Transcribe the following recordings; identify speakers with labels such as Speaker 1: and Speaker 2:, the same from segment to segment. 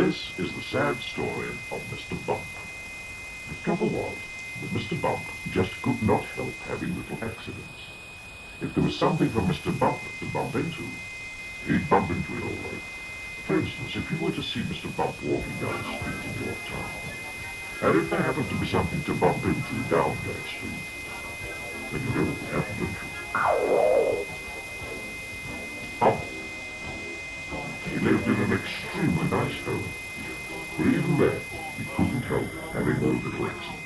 Speaker 1: This is the sad story of Mr. Bump. The trouble was that Mr. Bump just could not help having little accidents. If there was something for Mr. Bump to bump into, he'd bump into it all right. For instance, if you were to see Mr. Bump walking down the street in your town, and if there happened to be something to bump into down that street, then you know what would happen, don't you? Bump. He lived in an extremely nice home, but even there, he couldn't help having all little accidents.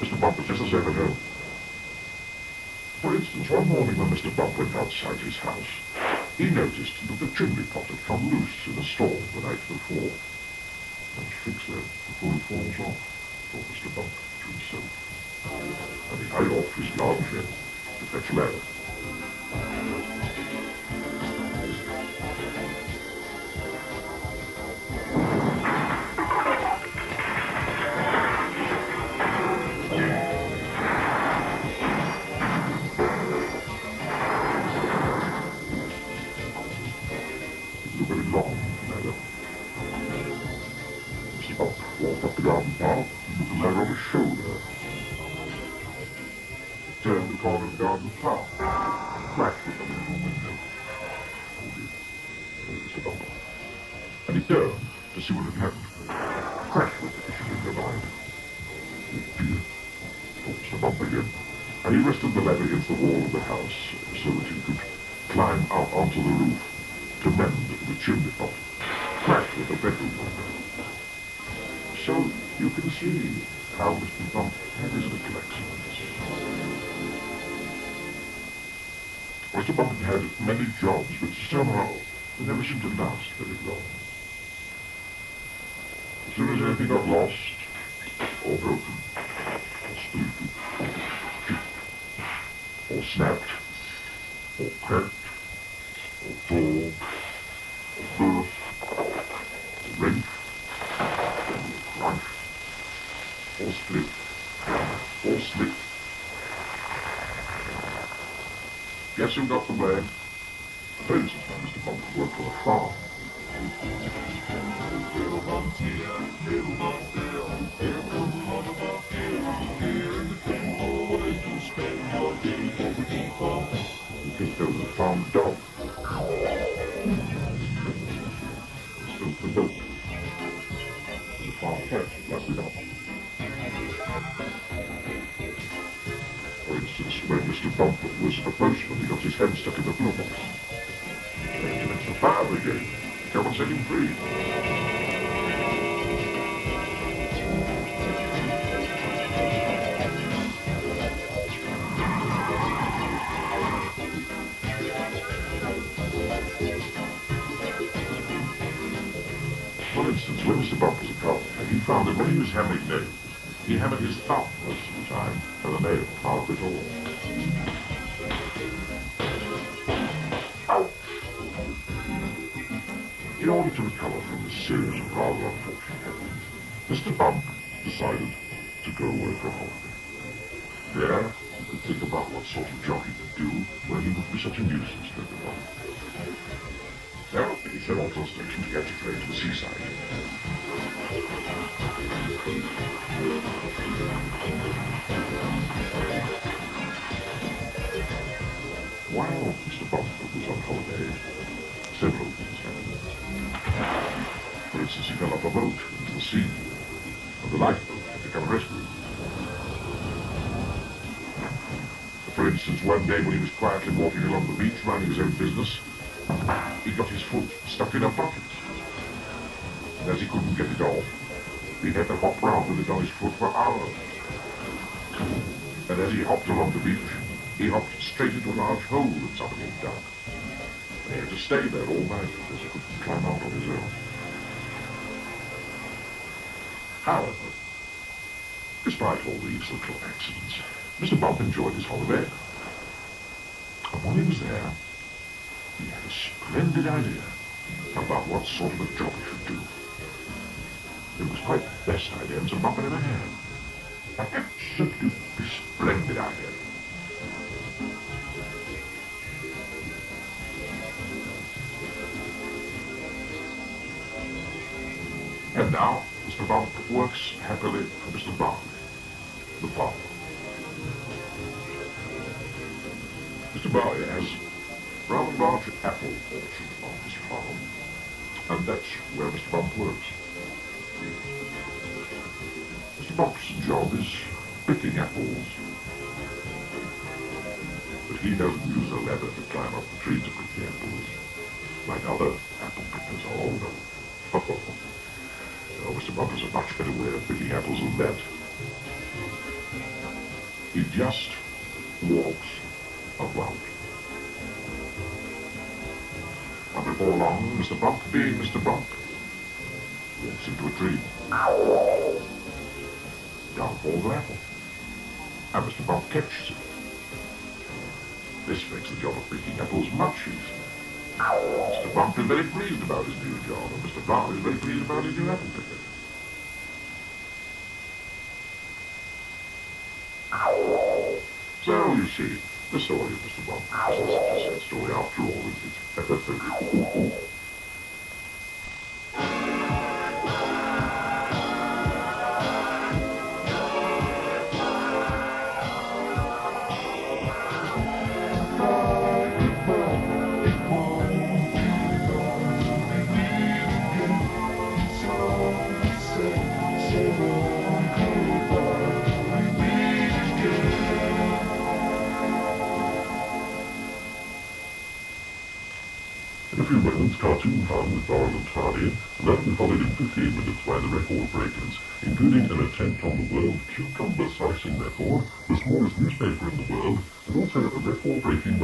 Speaker 1: Mr. Bump was just the same at home. For instance, one morning when Mr. Bump went outside his house, he noticed that the chimney pot had come loose in a storm the night before. "Let's fix that before it falls off," thought Mr. Bump to himself. And he hurried off to his garden shed to fetch a ladder. It was a very long ladder. Mr. Bump walked up the garden path with the ladder on his shoulder. Turned the corner of the garden path, crashed with the little window. Oh dear, thought Mr. Bump. And he turned to see what had happened. Crashed with the kitchen window behind him. Oh dear, thought Mr. Bump again. And he rested the ladder against the wall of the house so that he could climb out onto the roof to mend the chimney pot. Crashed with the bedroom window. So you can see how Mr. Bump had his little accidents. Mr. Bump had many jobs, but somehow they never seemed to last very long. As soon as anything got lost, or broken, or splintered, or chipped, or snapped, or cracked, or tore, or burst, or rent, or crushed, or split, or slipped. Guess who got the blame? For instance, when Mr. Bump worked on a farm. Little Bump's here, little Bump's there. Here comes another Bump here, and the people way to spend your day over default. You think there was a farm dog? Still the goat. The farm cat, like we know. For instance, when Mr. Bump was a postman, he got his hand stuck in the glove box. It's the fire brigade. Come and set him free. For instance, when Mr. Bump was a carpenter, he found that when he was hammering nails, he hammered his thumb most of the time, and the nail carved it all. Ouch! In order to recover from this series of rather unfortunate happenings, Mr. Bump decided to go away for a holiday. There, he could think about what sort of job he could do where he would be such a nuisance to everyone. So, he set off to a station to catch a train to the seaside. While Mr. Bump was on holiday, several things happened. For instance, he fell off a boat into the sea, and the lifeboat had to come and rescue him. For instance, one day when he was quietly walking along the beach minding his own business, he got his foot stuck in a bucket. And as he couldn't get it off, he had to hop round with it on his foot for hours. And as he hopped along the beach, he hopped straight into a large hole that somebody had dug. And he had to stay there all night because he couldn't climb out on his own. However, despite all these little accidents, Mr. Bump enjoyed his holiday. And while he was there, he had a splendid idea about what sort of a job he should do. It was quite the best idea Mr. Bump had ever had. An absolutely splendid idea. And now, Mr. Bump works happily for Mr. Barley, the farmer. Mr. Barley has a rather large apple orchard on his farm, and that's where Mr. Bump works. Mr. Bump's job is picking apples, but he doesn't use a ladder to climb up the tree to pick the apples, like other apple pickers. Oh no. No, Mr. Bump is a much better way of picking apples than that. He just walks around. And before long, Mr. Bump, being Mr. Bump, walks into a tree. Down falls an apple, and Mr. Bump catches it. This makes the job of picking apples much easier. Mr. Bump is very pleased about his new job, and Mr. Barley is very pleased about his new apple picker. So, you see, the story of Mr. Bump isn't such a sad story after all, is it? In a few moments, cartoon fun with Doran and Tardy, and that will be followed in 15 minutes by the record breakers, including an attempt on the world cucumber slicing record, the smallest newspaper in the world, and also a record-breaking